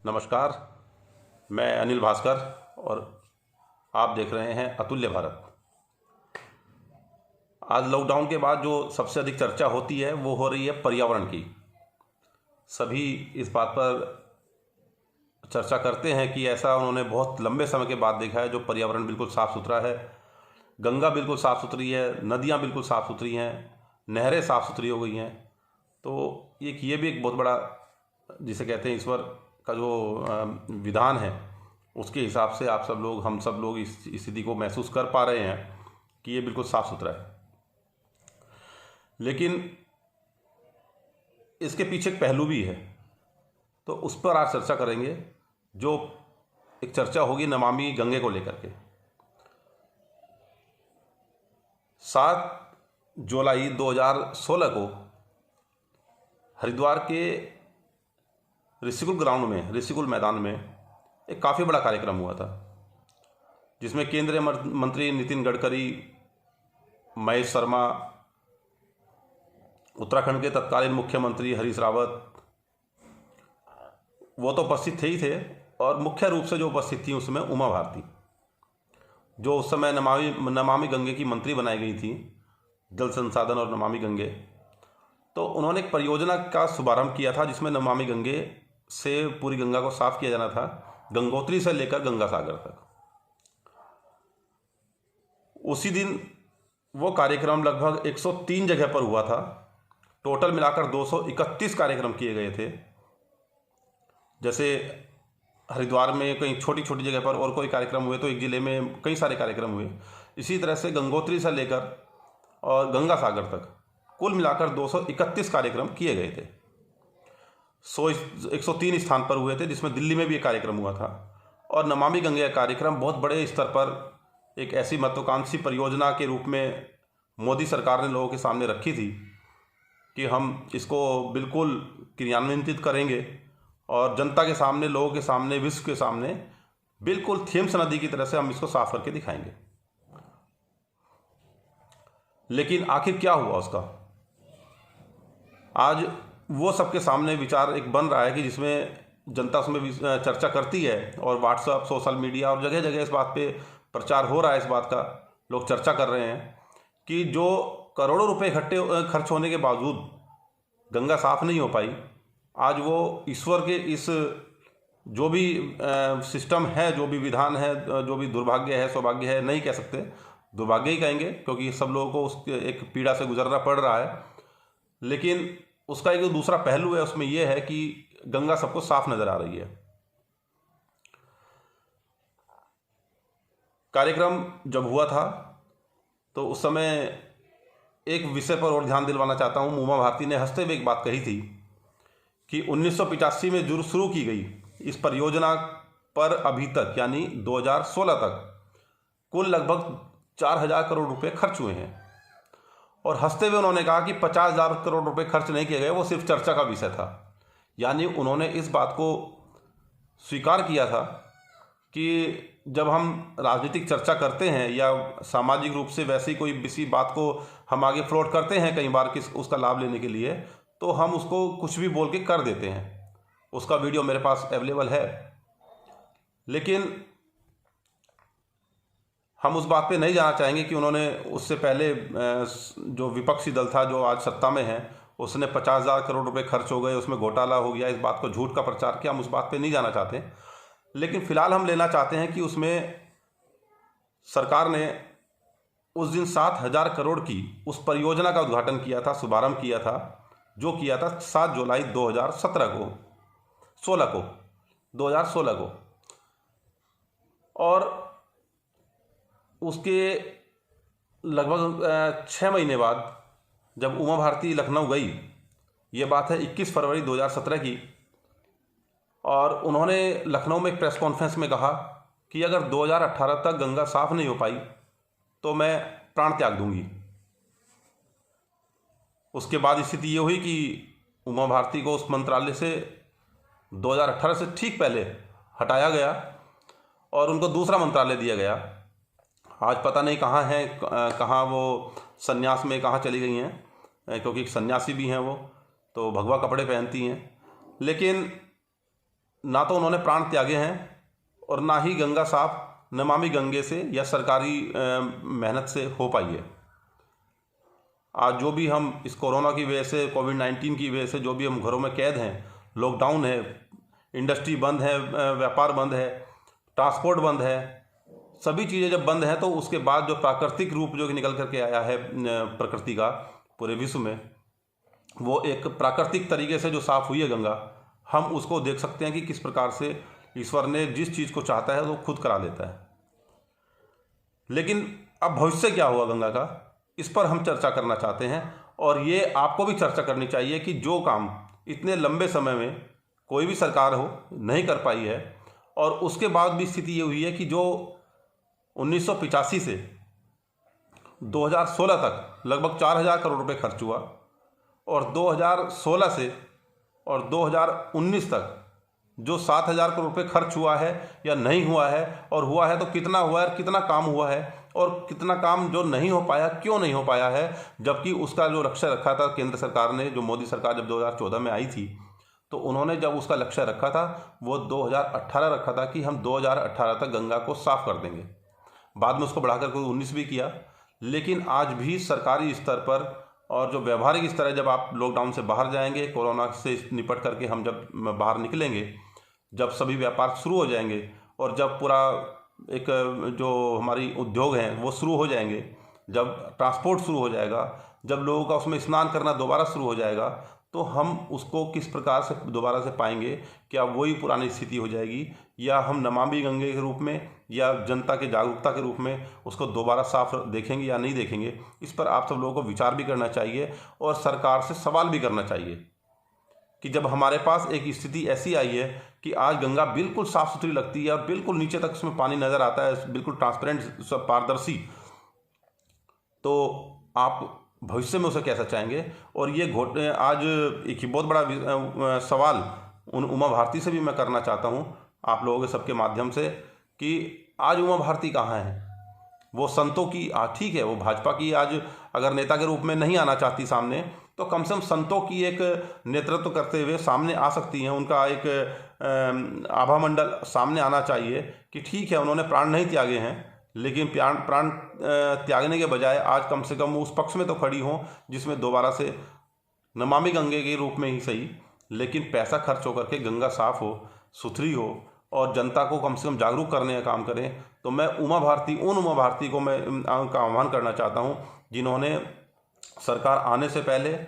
नमस्कार। मैं अनिल भास्कर और आप देख रहे हैं अतुल्य भारत। आज लॉकडाउन के बाद जो सबसे अधिक चर्चा होती है वो हो रही है पर्यावरण की। सभी इस बात पर चर्चा करते हैं कि ऐसा उन्होंने बहुत लंबे समय के बाद देखा है जो पर्यावरण बिल्कुल साफ़ सुथरा है। गंगा बिल्कुल साफ़ सुथरी है, नदियाँ बिल्कुल साफ़ सुथरी हैं, नहरें साफ़ सुथरी हो गई हैं। तो ये भी एक बहुत बड़ा, जिसे कहते हैं ईश्वर का जो विधान है, उसके हिसाब से हम सब लोग इस स्थिति को महसूस कर पा रहे हैं कि ये बिल्कुल साफ़ सुथरा है। लेकिन इसके पीछे एक पहलू भी है, तो उस पर आज चर्चा करेंगे। जो एक चर्चा होगी नमामि गंगे को लेकर के। 7 जुलाई 2016 को हरिद्वार के ऋषिकुल मैदान में एक काफ़ी बड़ा कार्यक्रम हुआ था, जिसमें केंद्रीय मंत्री नितिन गडकरी, महेश शर्मा, उत्तराखंड के तत्कालीन मुख्यमंत्री हरीश रावत, वो तो उपस्थित थे ही थे, और मुख्य रूप से जो उपस्थित थी उसमें उमा भारती, जो उस समय नमामि गंगे की मंत्री बनाई गई थी, जल संसाधन और नमामि गंगे। तो उन्होंने एक परियोजना का शुभारंभ किया था जिसमें नमामि गंगे से पूरी गंगा को साफ किया जाना था, गंगोत्री से लेकर गंगा सागर तक। उसी दिन वो कार्यक्रम लगभग 103 जगह पर हुआ था। टोटल मिलाकर 231 कार्यक्रम किए गए थे। जैसे हरिद्वार में कई छोटी छोटी जगह पर और कोई कार्यक्रम हुए तो एक ज़िले में कई सारे कार्यक्रम हुए। इसी तरह से गंगोत्री से लेकर और गंगा सागर तक कुल मिलाकर 231 कार्यक्रम किए गए थे। 103 स्थान पर हुए थे, जिसमें दिल्ली में भी एक कार्यक्रम हुआ था। और नमामि गंगे का कार्यक्रम बहुत बड़े स्तर पर एक ऐसी महत्वाकांक्षी परियोजना के रूप में मोदी सरकार ने लोगों के सामने रखी थी कि हम इसको बिल्कुल क्रियान्वित करेंगे और जनता के सामने, लोगों के सामने, विश्व के सामने बिल्कुल थेम्स नदी की तरह से हम इसको साफ करके दिखाएंगे। लेकिन आखिर क्या हुआ उसका? आज वो सबके सामने विचार एक बन रहा है कि जिसमें जनता उसमें चर्चा करती है, और व्हाट्सएप, सोशल मीडिया और जगह जगह इस बात पे प्रचार हो रहा है, इस बात का लोग चर्चा कर रहे हैं कि जो करोड़ों रुपए खर्च होने के बावजूद गंगा साफ नहीं हो पाई। आज वो ईश्वर के इस जो भी सिस्टम है, जो भी विधान है, जो भी दुर्भाग्य है, सौभाग्य है, नहीं कह सकते, दुर्भाग्य ही कहेंगे, क्योंकि सब लोगों को उस एक पीड़ा से गुजरना पड़ रहा है। लेकिन उसका एक दूसरा पहलू है, उसमें यह है कि गंगा सबको साफ नजर आ रही है। कार्यक्रम जब हुआ था तो उस समय एक विषय पर और ध्यान दिलवाना चाहता हूँ। उमा भारती ने हंसते हुए एक बात कही थी कि 1985 में जो शुरू की गई इस परियोजना पर अभी तक, यानी 2016 तक, कुल लगभग 4,000 करोड़ रुपए खर्च हुए हैं। और हंसते हुए उन्होंने कहा कि 50,000 करोड़ रुपए खर्च नहीं किए गए, वो सिर्फ चर्चा का विषय था। यानी उन्होंने इस बात को स्वीकार किया था कि जब हम राजनीतिक चर्चा करते हैं या सामाजिक रूप से वैसी कोई किसी बात को हम आगे फ्लोट करते हैं कई बार उसका लाभ लेने के लिए, तो हम उसको कुछ भी बोल के कर देते हैं। उसका वीडियो मेरे पास अवेलेबल है। लेकिन हम उस बात पे नहीं जाना चाहेंगे कि उन्होंने उससे पहले जो विपक्षी दल था, जो आज सत्ता में है, उसने 50,000 करोड़ रुपए खर्च हो गए, उसमें घोटाला हो गया, इस बात को झूठ का प्रचार किया। हम उस बात पे नहीं जाना चाहते। लेकिन फिलहाल हम लेना चाहते हैं कि उसमें सरकार ने उस दिन 7,000 करोड़ की उस परियोजना का उद्घाटन किया था, शुभारंभ किया था, जो किया था 7 जुलाई 2016 को। और उसके लगभग 6 महीने बाद जब उमा भारती लखनऊ गई, ये बात है 21 फरवरी 2017 की, और उन्होंने लखनऊ में एक प्रेस कॉन्फ्रेंस में कहा कि अगर 2018 तक गंगा साफ नहीं हो पाई तो मैं प्राण त्याग दूंगी। उसके बाद स्थिति ये हुई कि उमा भारती को उस मंत्रालय से 2018 से ठीक पहले हटाया गया और उनको दूसरा मंत्रालय दिया गया। आज पता नहीं कहाँ हैं, कहाँ वो सन्यास में कहाँ चली गई हैं, क्योंकि सन्यासी भी हैं वो, तो भगवा कपड़े पहनती हैं। लेकिन ना तो उन्होंने प्राण त्यागे हैं और ना ही गंगा साफ नमामि गंगे से या सरकारी मेहनत से हो पाई है। आज जो भी हम इस कोरोना की वजह से, कोविड-19 की वजह से जो भी हम घरों में कैद हैं, लॉकडाउन है, इंडस्ट्री बंद है, व्यापार बंद है, ट्रांसपोर्ट बंद है, सभी चीज़ें जब बंद हैं तो उसके बाद जो प्राकृतिक रूप जो कि निकल करके आया है प्रकृति का पूरे विश्व में, वो एक प्राकृतिक तरीके से जो साफ हुई है गंगा, हम उसको देख सकते हैं कि किस प्रकार से ईश्वर ने जिस चीज़ को चाहता है वो खुद करा देता है। लेकिन अब भविष्य क्या होगा गंगा का, इस पर हम चर्चा करना चाहते हैं। और ये आपको भी चर्चा करनी चाहिए कि जो काम इतने लंबे समय में कोई भी सरकार हो नहीं कर पाई है, और उसके बाद भी स्थिति ये हुई है कि जो 1985 से 2016 तक लगभग 4,000 करोड़ रुपए खर्च हुआ, और 2016 से और 2019 तक जो 7,000 करोड़ रुपए खर्च हुआ है या नहीं हुआ है, और हुआ है तो कितना हुआ है, कितना काम हुआ है, और कितना काम जो नहीं हो पाया क्यों नहीं हो पाया है, जबकि उसका जो लक्ष्य रखा था केंद्र सरकार ने, जो मोदी सरकार जब 2014 में आई थी, तो उन्होंने जब उसका लक्ष्य रखा था वो 2018 रखा था कि हम 2018 तक गंगा को साफ कर देंगे। बाद में उसको बढ़ाकर कोई 19 भी किया। लेकिन आज भी सरकारी स्तर पर और जो व्यवहारिक स्तर है, जब आप लॉकडाउन से बाहर जाएंगे, कोरोना से निपट करके हम जब बाहर निकलेंगे, जब सभी व्यापार शुरू हो जाएंगे, और जब पूरा एक जो हमारी उद्योग हैं वो शुरू हो जाएंगे, जब ट्रांसपोर्ट शुरू हो जाएगा, जब लोगों का उसमें स्नान करना दोबारा शुरू हो जाएगा, तो हम उसको किस प्रकार से दोबारा से पाएंगे। क्या वही पुरानी स्थिति हो जाएगी, या हम नमामि गंगे के रूप में या जनता के जागरूकता के रूप में उसको दोबारा साफ देखेंगे या नहीं देखेंगे। इस पर आप सब लोगों को विचार भी करना चाहिए और सरकार से सवाल भी करना चाहिए कि जब हमारे पास एक स्थिति ऐसी आई है कि आज गंगा बिल्कुल साफ़ सुथरी लगती है और बिल्कुल नीचे तक उसमें पानी नज़र आता है, बिल्कुल ट्रांसपेरेंट, सब पारदर्शी, तो आप भविष्य में उसे कैसा चाहेंगे। और ये आज एक ही बहुत बड़ा सवाल उन उमा भारती से भी मैं करना चाहता हूँ आप लोगों के सबके माध्यम से, कि आज उमा भारती कहाँ है। वो संतों की ठीक है, वो भाजपा की आज अगर नेता के रूप में नहीं आना चाहती सामने, तो कम से कम संतों की एक नेतृत्व करते हुए सामने आ सकती हैं। उनका एक आभा मंडल सामने आना चाहिए कि ठीक है, उन्होंने प्राण नहीं त्यागे हैं, लेकिन प्राण त्यागने के बजाय आज कम से कम उस पक्ष में तो खड़ी हों जिसमें दोबारा से नमामि गंगे के रूप में ही सही, लेकिन पैसा खर्च होकर के गंगा साफ हो, सुथरी हो, और जनता को कम से कम जागरूक करने का काम करें। तो मैं उन उमा भारती को मैं का आह्वान करना चाहता हूं जिन्होंने सरकार आने से पहले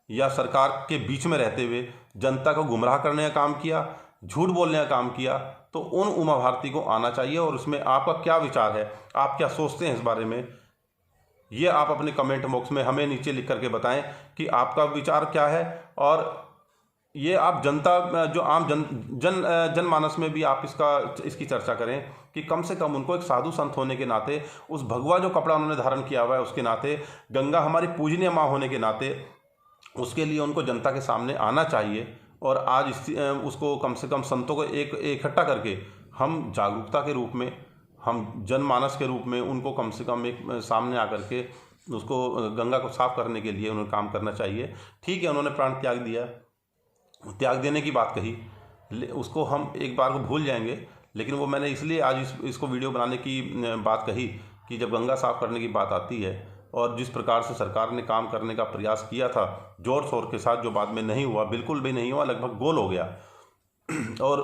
या सरकार के बीच में रहते हुए जनता को गुमराह करने का काम किया, झूठ बोलने का काम किया। तो उन उमा भारती को आना चाहिए। और उसमें आपका क्या विचार है, आप क्या सोचते हैं इस बारे में, ये आप अपने कमेंट बॉक्स में हमें नीचे लिख करके बताएं कि आपका विचार क्या है। और ये आप जनता, जो आम जनमानस में भी आप इसकी चर्चा करें कि कम से कम उनको एक साधु संत होने के नाते, उस भगवा जो कपड़ा उन्होंने धारण किया हुआ है उसके नाते, गंगा हमारी पूजनीय माँ होने के नाते, उसके लिए उनको जनता के सामने आना चाहिए। और आज उसको कम से कम संतों को इकट्ठा करके हम जागरूकता के रूप में, हम जनमानस के रूप में उनको कम से कम एक सामने आकर के उसको गंगा को साफ करने के लिए उन्हें काम करना चाहिए। ठीक है, उन्होंने प्राण त्याग दिया, त्याग देने की बात कही, उसको हम एक बार को भूल जाएंगे। लेकिन वो मैंने इसलिए आज इसको वीडियो बनाने की बात कही कि जब गंगा साफ करने की बात आती है और जिस प्रकार से सरकार ने काम करने का प्रयास किया था जोर शोर के साथ, जो बाद में नहीं हुआ, बिल्कुल भी नहीं हुआ, लगभग गोल हो गया। और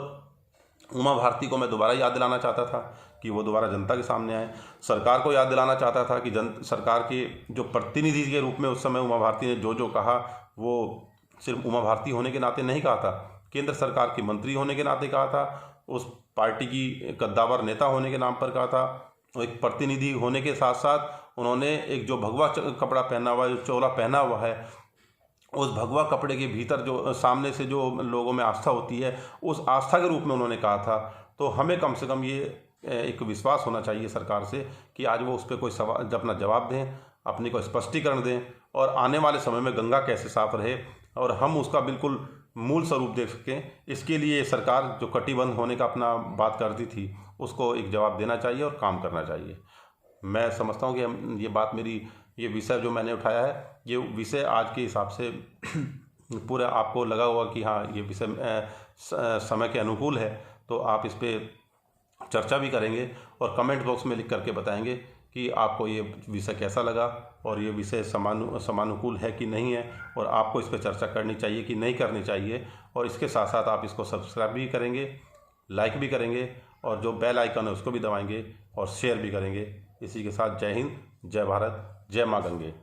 उमा भारती को मैं दोबारा याद दिलाना चाहता था कि वो दोबारा जनता के सामने आए। सरकार को याद दिलाना चाहता था कि सरकार के जो प्रतिनिधि के रूप में उस समय उमा भारती ने जो कहा, वो सिर्फ उमा भारती होने के नाते नहीं कहा था, केंद्र सरकार की मंत्री होने के नाते कहा था, उस पार्टी की कद्दावर नेता होने के नाम पर कहा था, एक प्रतिनिधि होने के साथ साथ उन्होंने एक जो भगवा कपड़ा पहना हुआ है, जो चोला पहना हुआ है, उस भगवा कपड़े के भीतर जो सामने से जो लोगों में आस्था होती है, उस आस्था के रूप में उन्होंने कहा था। तो हमें कम से कम ये एक विश्वास होना चाहिए सरकार से कि आज वो उस पर कोई सवाल अपना जवाब दें, अपनी को स्पष्टीकरण दें, और आने वाले समय में गंगा कैसे साफ रहे और हम उसका बिल्कुल मूल स्वरूप देख सकें। इसके लिए सरकार जो कटिबद्ध होने का अपना बात करती थी, उसको एक जवाब देना चाहिए और काम करना चाहिए। मैं समझता हूँ कि ये विषय जो मैंने उठाया है, ये विषय आज के हिसाब से पूरा आपको लगा होगा कि हाँ, ये विषय समय के अनुकूल है तो आप इस पर चर्चा भी करेंगे और कमेंट बॉक्स में लिख करके बताएंगे कि आपको ये विषय कैसा लगा और ये विषय समानुकूल है कि नहीं है, और आपको इस पर चर्चा करनी चाहिए कि नहीं करनी चाहिए। और इसके साथ साथ आप इसको सब्सक्राइब भी करेंगे, लाइक भी करेंगे, और जो बेल आइकन है उसको भी दबाएंगे और शेयर भी करेंगे। इसी के साथ जय हिंद, जय भारत, जय माँ गंगे।